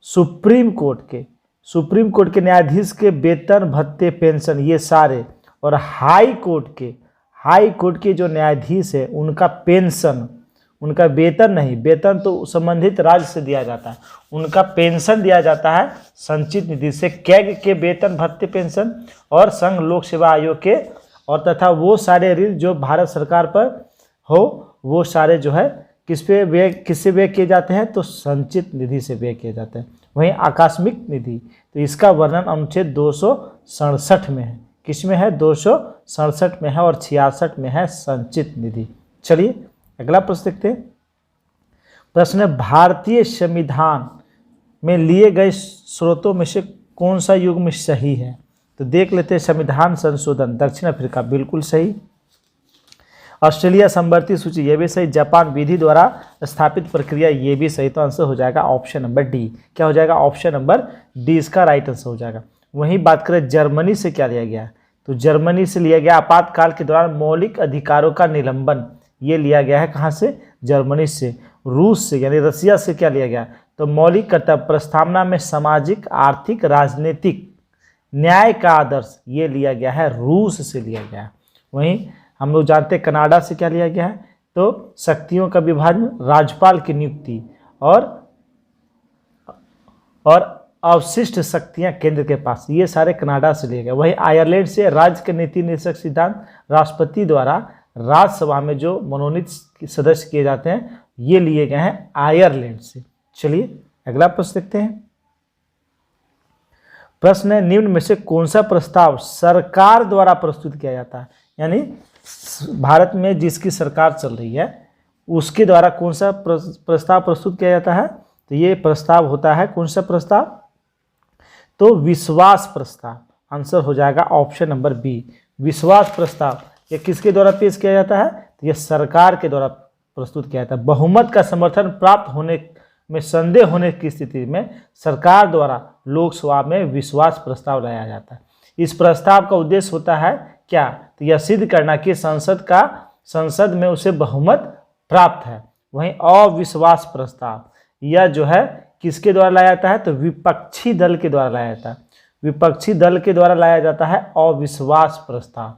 सुप्रीम कोर्ट के न्यायाधीश के वेतन भत्ते पेंशन, ये सारे, और हाई कोर्ट के जो न्यायाधीश है उनका पेंशन, उनका वेतन नहीं, वेतन तो संबंधित राज्य से दिया जाता है, उनका पेंशन दिया जाता है संचित निधि से। कैग के वेतन भत्ते पेंशन और संघ लोक सेवा आयोग के, और तथा वो सारे ऋण जो भारत सरकार पर हो वो सारे जो है किससे व्यय किए जाते हैं? तो संचित निधि से व्यय किए जाते हैं। वहीं आकस्मिक निधि, तो इसका वर्णन अनुच्छेद 267 में है। किस में है? 267 में है और 66 में है संचित निधि। चलिए अगला प्रश्न देखते हैं। प्रश्न है, भारतीय संविधान में लिए गए स्रोतों में से कौन सा युग्म सही है? तो देख लेते हैं। संविधान संशोधन, दक्षिण अफ्रीका, बिल्कुल सही। ऑस्ट्रेलिया समवर्ती सूची, ये भी सही। जापान विधि द्वारा स्थापित प्रक्रिया, ये भी सही। तो आंसर हो जाएगा ऑप्शन नंबर डी। क्या हो जाएगा? ऑप्शन नंबर डी इसका राइट आंसर हो जाएगा। वहीं बात करें जर्मनी से क्या लिया गया, तो जर्मनी से लिया गया आपातकाल के दौरान मौलिक अधिकारों का निलंबन, ये लिया गया है कहाँ से? जर्मनी से। रूस से यानी रसिया से क्या लिया गया? तो मौलिक कर्तव्य प्रस्तावना में सामाजिक, आर्थिक, राजनीतिक न्याय का आदर्श, ये लिया गया है रूस से लिया गया है। वहीं हम लोग जानते हैं कनाडा से क्या लिया गया है? तो शक्तियों का विभाजन, राज्यपाल की नियुक्ति और अवशिष्ट शक्तियां केंद्र के पास, ये सारे कनाडा से लिए गए। वहीं आयरलैंड से राज्य के नीति निर्देशक सिद्धांत, राष्ट्रपति द्वारा राज्यसभा में जो मनोनीत सदस्य किए जाते हैं, ये लिए गए हैं आयरलैंड से। चलिए अगला प्रश्न देखते हैं। प्रश्न है, निम्न में से कौन सा प्रस्ताव सरकार द्वारा प्रस्तुत किया जाता है? यानी भारत में जिसकी सरकार चल रही है उसके द्वारा कौन सा प्रस्ताव प्रस्तुत किया जाता है? तो ये प्रस्ताव होता है कौन सा प्रस्ताव? तो विश्वास प्रस्ताव। आंसर हो जाएगा ऑप्शन नंबर बी, विश्वास प्रस्ताव। ये किसके द्वारा पेश किया जाता है? तो ये सरकार के द्वारा प्रस्तुत किया जाता है। बहुमत का समर्थन प्राप्त होने में संदेह होने की स्थिति में सरकार द्वारा लोकसभा में विश्वास प्रस्ताव लाया जाता है। इस प्रस्ताव का उद्देश्य होता है क्या? तो यह सिद्ध करना कि संसद में उसे बहुमत प्राप्त है। वहीं अविश्वास प्रस्ताव, यह जो है किसके द्वारा लाया जाता है? तो विपक्षी दल के द्वारा लाया जाता है। विपक्षी दल के द्वारा लाया जाता है अविश्वास प्रस्ताव।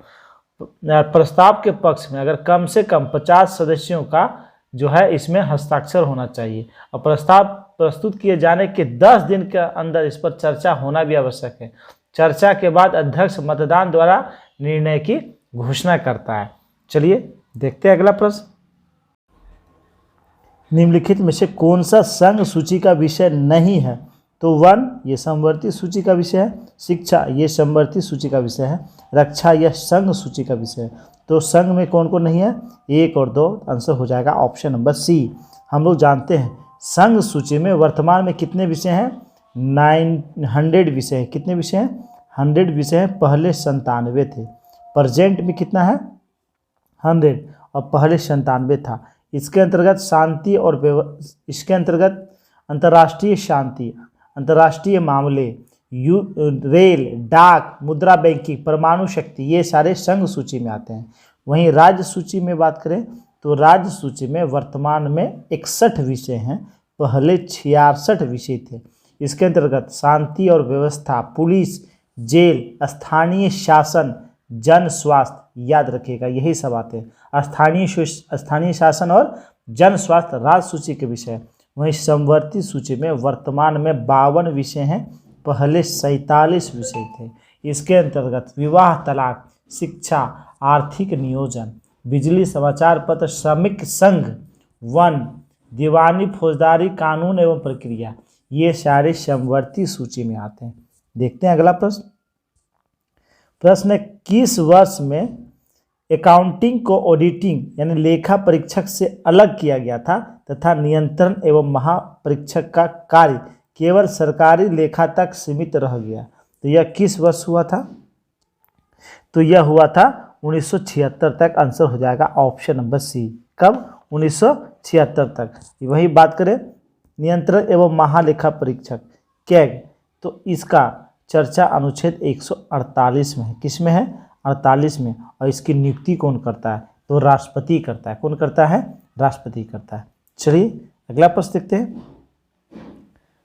प्रस्ताव के पक्ष में अगर कम से कम 50 सदस्यों का जो है इसमें हस्ताक्षर होना चाहिए और प्रस्ताव प्रस्तुत किए जाने के 10 दिन के अंदर इस पर चर्चा होना भी आवश्यक है। चर्चा के बाद अध्यक्ष मतदान द्वारा निर्णय की घोषणा करता है। चलिए देखते हैं अगला प्रश्न। निम्नलिखित में से कौन सा संघ सूची का विषय नहीं है? तो वन, ये समवर्ती सूची का विषय है। शिक्षा, ये समवर्ती सूची का विषय है। रक्षा, यह संघ सूची का विषय है। तो संघ में कौन कौन नहीं है? 1 और 2। आंसर हो जाएगा ऑप्शन नंबर सी। हम लोग जानते हैं संघ सूची में वर्तमान में कितने विषय हैं? 900 विषय हैं। कितने विषय हैं? 100 विषय हैं। पहले 97 थे। प्रेजेंट में कितना है? 100 और पहले 97 था। इसके अंतर्गत शांति और इसके अंतर्गत अंतर्राष्ट्रीय शांति, अंतर्राष्ट्रीय मामले, रेल, डाक, मुद्रा बैंकिंग, परमाणु शक्ति, ये सारे संघ सूची में आते हैं। वहीं राज्य सूची में बात करें तो राज्य सूची में वर्तमान में 61 विषय हैं। पहले 66 विषय थे। इसके अंतर्गत शांति और व्यवस्था, पुलिस, जेल, स्थानीय शासन, जन स्वास्थ्य, याद रखिएगा यही सब आते हैं। स्थानीय शासन और जन स्वास्थ्य राज्य सूची के विषय। वहीं समवर्ती सूची में वर्तमान में 52 विषय हैं। पहले 47 विषय थे। इसके अंतर्गत विवाह, तलाक, शिक्षा, आर्थिक नियोजन, बिजली, समाचार पत्र, श्रमिक संघ, वन, दीवानी, फौजदारी, कानून एवं प्रक्रिया, ये सारे समवर्ती सूची में आते हैं। देखते हैं अगला प्रश्न। प्रश्न है, किस वर्ष में अकाउंटिंग को ऑडिटिंग यानी लेखा परीक्षक से अलग किया गया था तथा नियंत्रण एवं महापरीक्षक का कार्य केवल सरकारी लेखा तक सीमित रह गया? तो यह किस वर्ष हुआ था? तो यह हुआ था 1976 तक। आंसर हो जाएगा ऑप्शन नंबर सी। कब? 1976 तक। वही बात करें नियंत्रण एवं महालेखा परीक्षक कैग, तो इसका चर्चा अनुच्छेद 148 में है। किस में है? 48 में। और इसकी नियुक्ति कौन करता है? तो राष्ट्रपति करता है। कौन करता है? राष्ट्रपति करता है। चलिए अगला प्रश्न देखते हैं।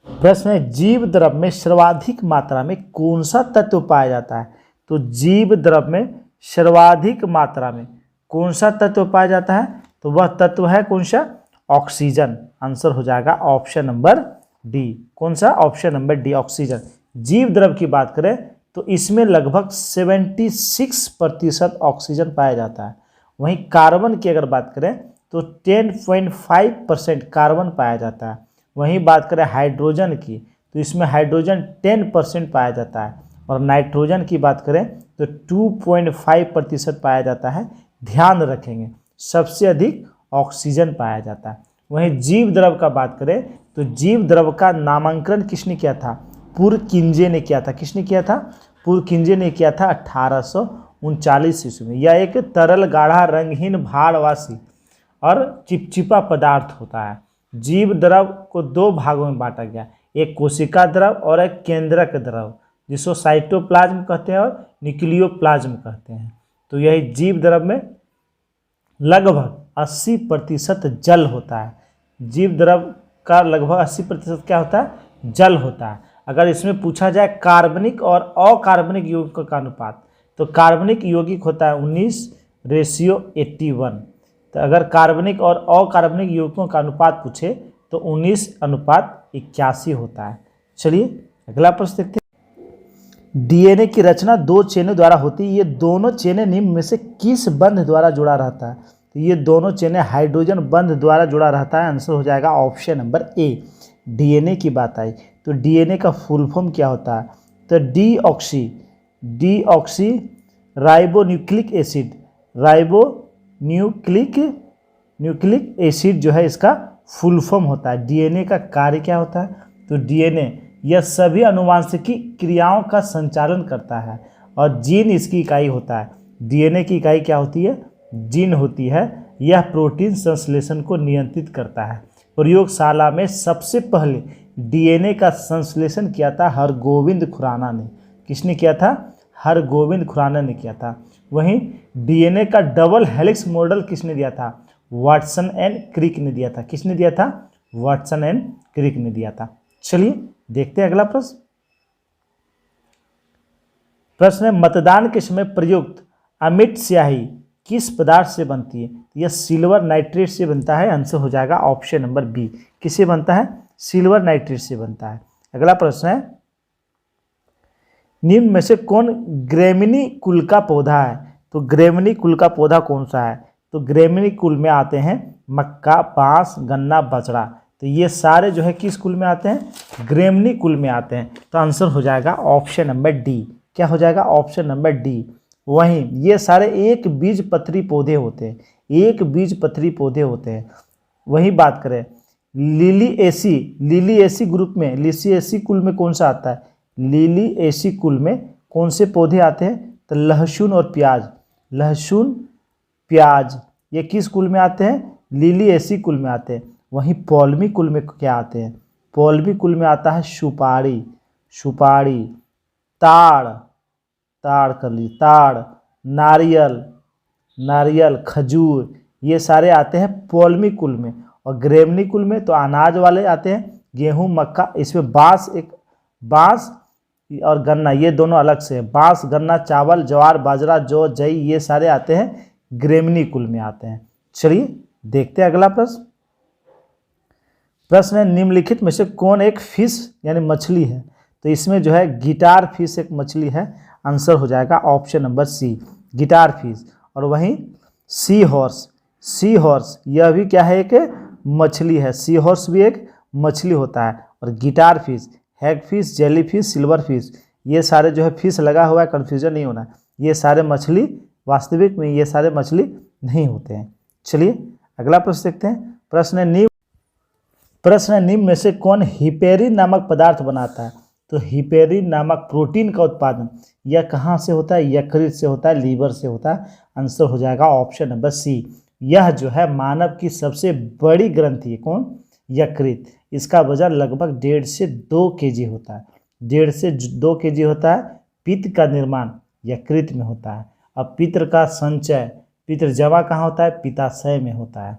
प्रश्न है, जीव द्रव में सर्वाधिक मात्रा में कौन सा तत्व पाया जाता है? तो जीव द्रव में सर्वाधिक मात्रा में कौन सा तत्व पाया जाता है? तो वह तत्व है कौन सा? ऑक्सीजन। आंसर हो जाएगा ऑप्शन नंबर डी। कौन सा? Option number D, oxygen. जीव द्रव की बात करें तो इसमें लगभग 76% ऑक्सीजन पाया जाता है। वहीं कार्बन की अगर बात करें तो 10.5% कार्बन पाया जाता है। वहीं बात करें हाइड्रोजन की तो इसमें हाइड्रोजन 10% पाया जाता है। और नाइट्रोजन की बात करें तो 2.5% पाया जाता है। ध्यान रखेंगे सबसे अधिक ऑक्सीजन पाया जाता है। वहीं जीव द्रव का बात करें तो जीव द्रव का नामांकन किसने किया था? पुरकिंजे ने किया था। किसने किया था? पुरकिंजे ने किया था 1839 ईस्वी में। यह एक तरल गाढ़ा रंगहीन भारवासी और चिपचिपा पदार्थ होता है। जीव द्रव को दो भागों में बांटा गया, एक कोशिका द्रव और एक केंद्रक द्रव, जिसको साइटोप्लाज्म कहते हैं और न्यूक्लियोप्लाज्म कहते हैं। तो यही जीव द्रव में लगभग 80% जल होता है। जीव द्रव का लगभग 80% क्या होता है? जल होता है। अगर इसमें पूछा जाए कार्बनिक और अकार्बनिक यौगिकों का अनुपात, तो कार्बनिक यौगिक होता है 19:81। तो अगर कार्बनिक और अकार्बनिक यौगिकों का अनुपात पूछे तो 19:81 होता है। चलिए अगला प्रश्न देखते हैं। डीएनए की रचना दो चेनों द्वारा होती है। ये दोनों चेनें निम्न में से किस बंध द्वारा जुड़ा रहता है? तो ये दोनों चेनें हाइड्रोजन बंध द्वारा जुड़ा रहता है। आंसर हो जाएगा ऑप्शन नंबर ए। डीएनए की बात आई तो डीएनए का फुल फॉर्म क्या होता है? तो deoxy ribonucleic acid. Nucleic acid जो है इसका फुल फॉर्म होता है। डीएनए का कार्य क्या होता है? तो डीएनए यह सभी अनुवांशिकी क्रियाओं का संचालन करता है और जीन इसकी इकाई होता है। डीएनए की इकाई क्या होती है? जीन होती है। यह प्रोटीन संश्लेषण को नियंत्रित करता है। प्रयोगशाला में सबसे पहले डीएनए का संश्लेषण किया था हरगोविंद खुराना ने। किसने किया था? हरगोविंद खुराना ने किया था। वहीं डीएनए का डबल हेलिक्स मॉडल किसने दिया था? वाटसन एंड क्रिक ने दिया था। किसने दिया था? वाटसन एंड क्रिक ने दिया था। चलिए देखते हैं अगला प्रश्न। प्रश्न है, मतदान के समय प्रयुक्त अमिट स्याही किस पदार्थ से बनती है? यह सिल्वर नाइट्रेट से बनता है। आंसर हो जाएगा ऑप्शन नंबर बी। किससे बनता है? सिल्वर नाइट्रेट से बनता है। अगला प्रश्न है, निम्न में से कौन ग्रेमिनी कुल का पौधा है? तो ग्रेमिनी कुल का पौधा कौन सा है? तो ग्रेमिनी कुल में आते हैं मक्का, बांस, गन्ना, बजरा। तो ये सारे जो है किस कुल में आते हैं? ग्रेमिनी कुल में आते हैं। तो आंसर हो जाएगा ऑप्शन नंबर डी। क्या हो जाएगा? Option number D. वहीं ये सारे एक बीजपत्री पौधे होते हैं। एक बीजपत्री पौधे होते हैं। वहीं बात करें लिलिएसी ग्रुप में, लिलिएसी कुल में कौन सा आता है? लिलिएसी कुल में कौन से पौधे आते हैं? तो लहसुन और प्याज। लहसुन, प्याज ये किस कुल में आते हैं? लिलिएसी कुल में आते हैं। वहीं पौल्मी कुल में क्या आते हैं? पौल्मी कुल में आता है सुपारी, ताड़ कर लीजिए, ताड़, नारियल, खजूर, ये सारे आते हैं पौल्मी कुल में। और ग्रेमिनी कुल में तो अनाज वाले आते हैं, गेहूं, मक्का। इसमें बांस और गन्ना ये दोनों अलग से हैं। बांस, गन्ना, चावल, ज्वार, बाजरा, जौ, जई ये सारे आते हैं ग्रेमिनी कुल में आते हैं। चलिए देखते हैं अगला प्रश्न। प्रश्न है, निम्नलिखित में से कौन एक फिश यानी मछली है? तो इसमें जो है गिटार फिश एक मछली है। आंसर हो जाएगा option number C, guitar fish. और वहीं सी हॉर्स यह भी क्या है? एक मछली है। सी हॉर्स भी एक मछली होता है। और guitarfish, hagfish, jellyfish, silverfish, ये सारे जो है फिश लगा हुआ है, कन्फ्यूजन नहीं होना है, ये सारे मछली वास्तविक में ये सारे मछली नहीं होते हैं। चलिए अगला प्रश्न देखते हैं। प्रश्न निम्न में से कौन हिपेरिन नामक पदार्थ बनाता है? तो हिपेरिन नामक प्रोटीन का उत्पादन यह कहाँ से होता है? यकृत से होता है, लीवर से होता है। आंसर हो जाएगा ऑप्शन नंबर सी। यह जो है मानव की सबसे बड़ी ग्रंथि है, कौन? यकृत। इसका वजन लगभग 1.5 से 2 केजी होता है, 1.5 से 2 केजी होता है। पित्त का निर्माण यकृत में होता है। अब पित्र का संचय, पित्र जमा कहाँ होता है? पित्ताशय में होता है।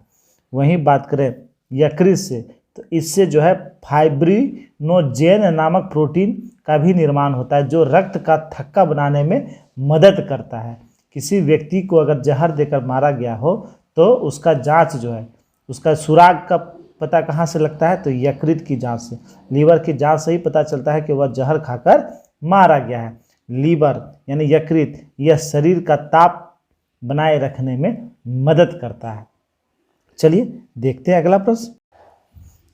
वहीं बात करें यकृत से, तो इससे जो है फाइब्रिनोजेन नामक प्रोटीन का भी निर्माण होता है, जो रक्त का थक्का बनाने में मदद करता है। किसी व्यक्ति को अगर जहर देकर मारा गया हो तो उसका जांच जो है, उसका सुराग का पता कहाँ से लगता है? तो यकृत की जांच से, लीवर की जांच से ही पता चलता है कि वह जहर खाकर मारा गया है। लीवर यानी यकृत, यह शरीर का ताप बनाए रखने में मदद करता है। चलिए देखते हैं अगला प्रश्न।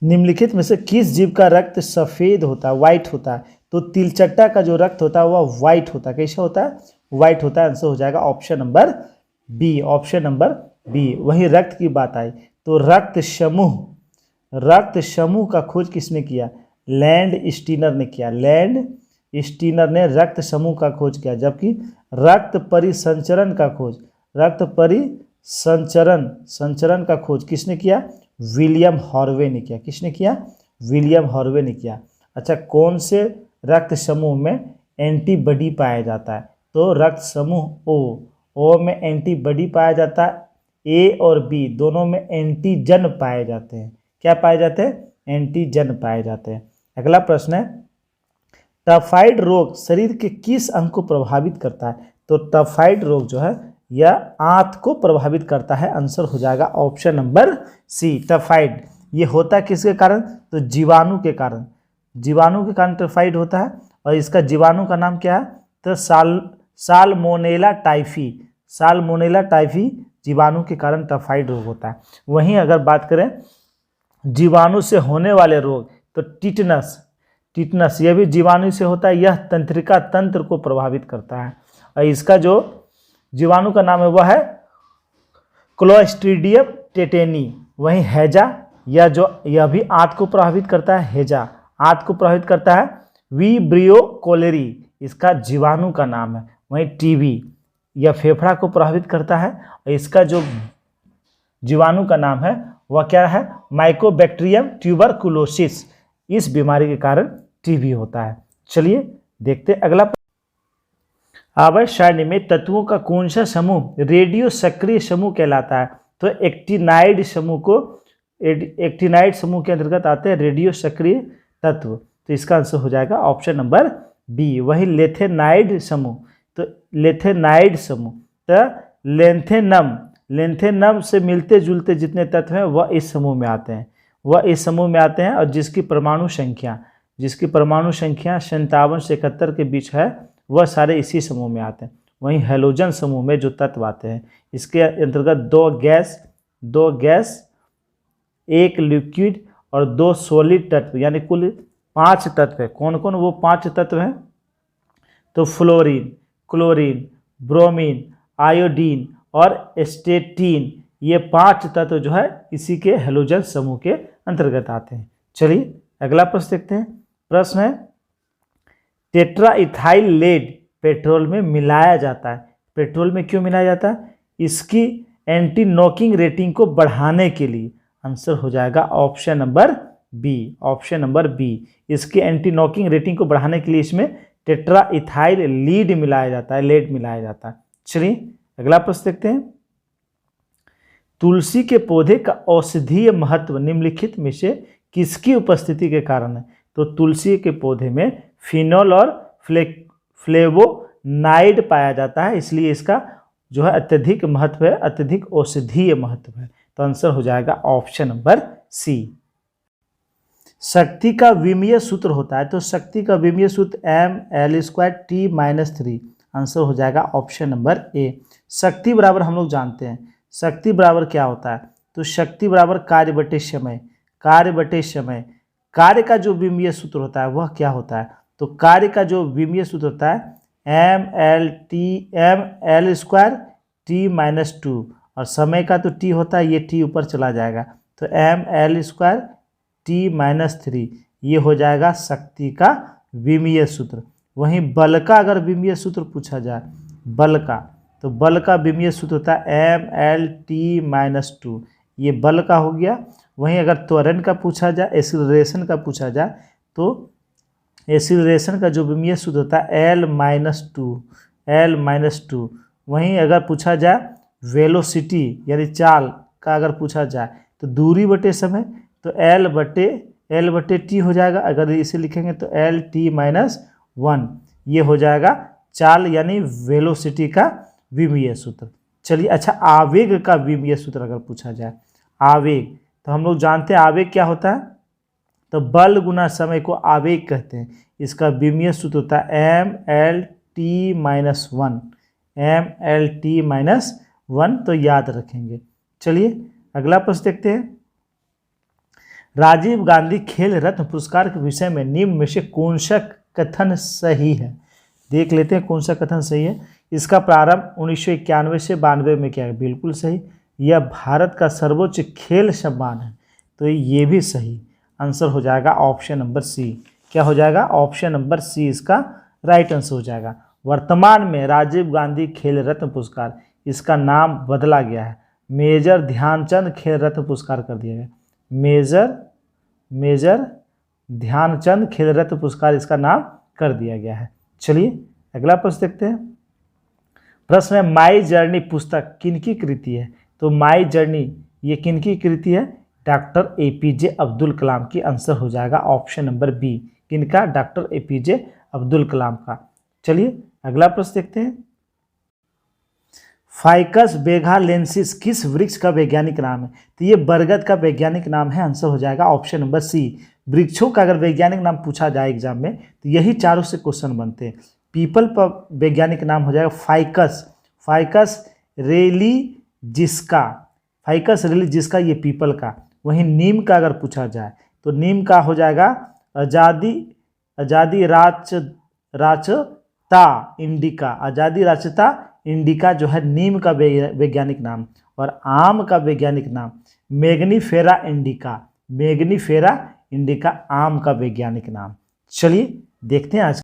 निम्नलिखित में से किस जीव का रक्त सफ़ेद होता है, व्हाइट होता है? तो तिलचट्टा का जो रक्त होता है वह व्हाइट होता है। कैसा होता है? व्हाइट होता है। आंसर हो जाएगा option number B, option number B. वहीं रक्त की बात आई तो रक्त समूह का खोज किसने किया? लैंड स्टीनर ने किया। लैंड स्टीनर ने रक्त समूह का खोज किया। जबकि रक्त परिसंचरण का खोज किसने किया? विलियम हार्वे ने किया। किसने किया? विलियम हार्वे ने किया। अच्छा, कौन से रक्त समूह में एंटीबॉडी पाया जाता है? तो रक्त समूह ओ में एंटीबॉडी पाया जाता है। ए और बी दोनों में एंटीजन पाए जाते हैं। क्या पाए जाते हैं? एंटीजन पाए जाते हैं। अगला प्रश्न है, टाइफाइड रोग शरीर के किस अंग को प्रभावित करता है? तो टाइफाइड रोग जो है यह आंत को प्रभावित करता है। आंसर हो जाएगा ऑप्शन नंबर सी, टाइफाइड। ये होता है किसके कारण? तो जीवाणु के कारण। जीवाणु के कारण टाइफाइड होता है। और इसका जीवाणु का नाम क्या है? तो साल्मोनेला टाइफी। साल्मोनेला टाइफी जीवाणु के कारण टाइफाइड रोग होता है। वहीं अगर बात करें जीवाणु से होने वाले रोग, तो टिटनस यह भी जीवाणु से होता है। यह तंत्रिका तंत्र को प्रभावित करता है। और इसका जो जीवाणु का नाम है वह है क्लोस्ट्रीडियम टेटेनी। वहीं हैजा, यह भी आंत को प्रभावित करता है। हैजा आंत को प्रभावित करता है। विब्रियो कोलेरी इसका जीवाणु का नाम है। वहीं टीबी, यह फेफड़ा को प्रभावित करता है। और इसका जो जीवाणु का नाम है वह क्या है? Mycobacterium tuberculosis. इस बीमारी के कारण टीबी होता है। चलिए देखते हैं अगला। आवर्त सारणी में तत्वों का कौन सा समूह रेडियो सक्रिय समूह कहलाता है? तो एक्टिनाइड समूह के अंतर्गत आते हैं रेडियो सक्रिय तत्व। तो इसका आंसर हो जाएगा ऑप्शन नंबर बी। वही लेथेनाइड समूह, तो लेथेनाइड समूह, तो लेंथेनम से मिलते जुलते जितने तत्व हैं वह इस समूह में आते हैं। और जिसकी परमाणु संख्या 57 से 71 के बीच है वह सारे इसी समूह में आते हैं। वहीं हैलोजन समूह में जो तत्व आते हैं इसके अंतर्गत 2 गैस 1 लिक्विड और 2 सॉलिड तत्व, यानी कुल 5 तत्व है। कौन कौन वो 5 तत्व हैं? तो फ्लोरीन, क्लोरीन, ब्रोमीन, आयोडीन और स्टेटीन, ये 5 तत्व जो है इसी के हैलोजन समूह के अंतर्गत आते हैं। चलिए अगला प्रश्न देखते हैं। प्रश्न है, टेट्राइथाइल लेड पेट्रोल में मिलाया जाता है। पेट्रोल में क्यों मिलाया जाता है? इसकी एंटी नॉकिंग रेटिंग को बढ़ाने के लिए। आंसर हो जाएगा option number B, option number B. इसकी एंटी नॉकिंग रेटिंग को बढ़ाने के लिए इसमें टेट्राइथाइल लेड मिलाया जाता है। चलिए अगला प्रश्न देखते हैं। तुलसी के पौधे का औषधीय महत्व निम्नलिखित में से किसकी उपस्थिति के कारण है? तो तुलसी के पौधे में फिनोल और फ्लेवोनाइड पाया जाता है, इसलिए इसका जो है अत्यधिक महत्व है, अत्यधिक औषधीय महत्व है। तो आंसर हो जाएगा ऑप्शन नंबर सी। शक्ति का विमीय सूत्र होता है। तो शक्ति का विमीय सूत्र mL²T-3। आंसर हो जाएगा ऑप्शन नंबर ए। शक्ति बराबर हम लोग जानते हैं, शक्ति बराबर क्या होता है? तो शक्ति बराबर कार्य बटे समय। कार्य का जो विमीय सूत्र होता है वह क्या होता है? तो कार्य का जो विमीय सूत्र होता है ml/2 और समय का तो t होता है, ये t ऊपर चला जाएगा तो ml/t-3 ये हो जाएगा शक्ति का विमीय सूत्र। वहीं बल का अगर विमीय सूत्र पूछा जाए बल का, तो बल का विमीय सूत्र होता है ml/t-2, ये बल का हो गया। वहीं अगर त्वरण का पूछा जाए, एक्सीलरेशन का पूछा जाए, तो एक्सीलरेशन का जो विमीय सूत्र होता है l-2। वहीं अगर पूछा जाए वेलोसिटी यानी चाल का अगर पूछा जाए तो दूरी बटे समय, तो l/t हो जाएगा। अगर इसे लिखेंगे तो l/t-1 ये हो जाएगा चाल यानी वेलोसिटी का विमीय सूत्र। चलिए अच्छा, आवेग का विमीय सूत्र अगर पूछा जाए, आवेग, तो हम लोग जानते हैं आवेग क्या होता है, तो बल गुना समय को आवेग कहते हैं। इसका विमीय सूत्र होता है ml/t-1, तो याद रखेंगे। चलिए अगला प्रश्न देखते हैं। राजीव गांधी खेल रत्न पुरस्कार के विषय में निम्न में से कौन सा कथन सही है? देख लेते हैं कौन सा कथन सही है। इसका प्रारंभ 1991 से 92 में किया गया, बिल्कुल सही। यह भारत का सर्वोच्च खेल सम्मान है, तो ये भी सही। आंसर हो जाएगा ऑप्शन नंबर सी। क्या हो जाएगा? ऑप्शन नंबर सी इसका राइट आंसर हो जाएगा। वर्तमान में राजीव गांधी खेल रत्न पुरस्कार, इसका नाम बदला गया है, मेजर ध्यानचंद खेल रत्न पुरस्कार कर दिया गया। मेजर ध्यानचंद खेल रत्न पुरस्कार इसका नाम कर दिया गया है। चलिए अगला प्रश्न देखते हैं। प्रश्न है माई जर्नी पुस्तक किनकी कृति है? तो माई जर्नी ये किनकी कृति है? डॉक्टर APJ अब्दुल कलाम की। आंसर हो जाएगा ऑप्शन नंबर बी। किनका? डॉक्टर APJ अब्दुल कलाम का। चलिए अगला प्रश्न देखते हैं। फाइकस बेगालेंसिस किस वृक्ष का वैज्ञानिक नाम है? तो ये बरगद का वैज्ञानिक नाम है। आंसर हो जाएगा ऑप्शन नंबर सी। वृक्षों का अगर वैज्ञानिक नाम पूछा जाए एग्जाम में तो यही चारों से क्वेश्चन बनते हैं। पीपल का वैज्ञानिक नाम हो जाएगा फाइकस रेलिजिस्का, ये पीपल का। वहीं नीम का अगर पूछा जाए तो नीम का हो जाएगा आजादी राचता इंडिका जो है नीम का वैज्ञानिक नाम। और आम का वैज्ञानिक नाम मैग्नीफेरा इंडिका आम का वैज्ञानिक नाम। चलिए देखते हैं आज।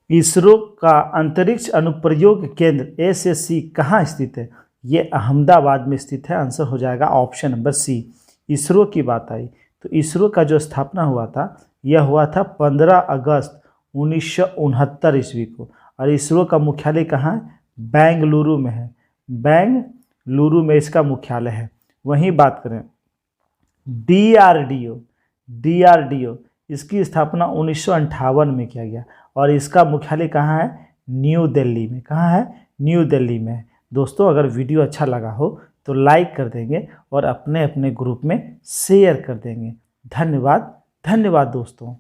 इसरो का अंतरिक्ष अनुप्रयोग केंद्र SSC कहाँ स्थित है? ये अहमदाबाद में स्थित है। आंसर हो जाएगा ऑप्शन नंबर सी। इसरो की बात आई तो इसरो का जो स्थापना हुआ था यह हुआ था 15 अगस्त 1969 ईस्वी को। और इसरो का मुख्यालय कहाँ है? बेंगलुरु में है। बेंगलुरु में इसका मुख्यालय है। वहीं बात करें DRDO, इसकी स्थापना 1958 में किया गया और इसका मुख्यालय कहाँ है? न्यू दिल्ली में। कहाँ है? न्यू दिल्ली में है। दोस्तों अगर वीडियो अच्छा लगा हो तो लाइक कर देंगे और अपने अपने ग्रुप में शेयर कर देंगे। धन्यवाद दोस्तों।